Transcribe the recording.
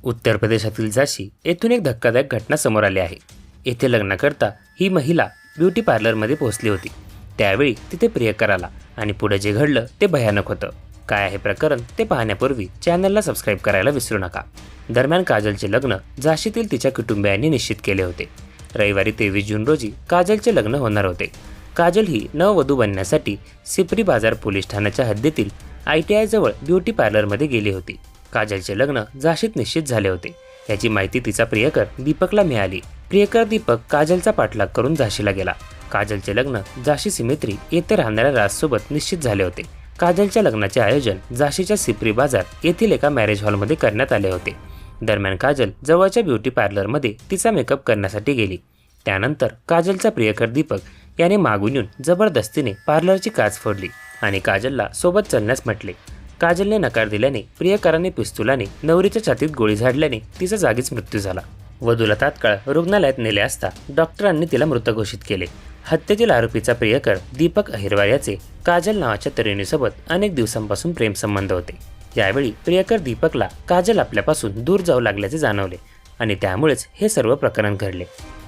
उत्तर प्रदेशातील झाशी येथून एक धक्कादायक घटना समोर आली आहे। येथे लग्नाकरता ही महिला ब्युटी पार्लरमध्ये पोहोचली होती। त्यावेळी तिथे प्रियकर आला आणि पुढे जे घडलं ते भयानक होतं। काय आहे प्रकरण ते पाहण्यापूर्वी चॅनलला सबस्क्राईब करायला विसरू नका। दरम्यान काजलचे लग्न झाशीतील तिच्या कुटुंबियांनी निश्चित केले होते। रविवारी 23 जून रोजी काजलचे लग्न होणार होते। काजल ही नववधू बनण्यासाठी सिपरी बाजार पोलीस ठाण्याच्या हद्दीतील ITI जवळ ब्युटी पार्लरमध्ये गेली होती। काजलचे लग्न झाशीत निश्चित झाले होते। याची माहिती तिचा प्रियकर दीपकला मिळाली। प्रियकर दीपक काजलचा पाठलाग करून झाशीला गेला। काजलचे लग्न झाशी सिमेत्री येथे राहणाऱ्या राजसोबत निश्चित झाले होते। काजलच्या लग्नाचे आयोजन झाशीच्या सिपरी बाजार येथील एका मॅरेज हॉलमध्ये करण्यात आले होते। दरम्यान काजल जवळच्या ब्युटी पार्लरमध्ये तिचा मेकअप करण्यासाठी गेली। त्यानंतर काजलचा प्रियकर दीपक याने मागून येऊन जबरदस्तीने पार्लरची काच फोडली आणि काजलला सोबत चलण्यास म्हटले। काजलने नकार दिल्याने प्रियकराने पिस्तुलाने नवरीच्या छातीत गोळी झाडल्याने तिचा जागीच मृत्यू झाला। वधूला तात्काळ रुग्णालयात नेले असता डॉक्टरांनी तिला मृत घोषित केले। हत्येतील आरोपीचा प्रियकर दीपक अहिरवार याचे काजल नावाच्या तरुणीसोबत अनेक दिवसांपासून प्रेमसंबंध होते। यावेळी प्रियकर दीपकला काजल आपल्यापासून दूर जाऊ लागल्याचे जाणवले आणि त्यामुळेच हे सर्व प्रकरण घडले।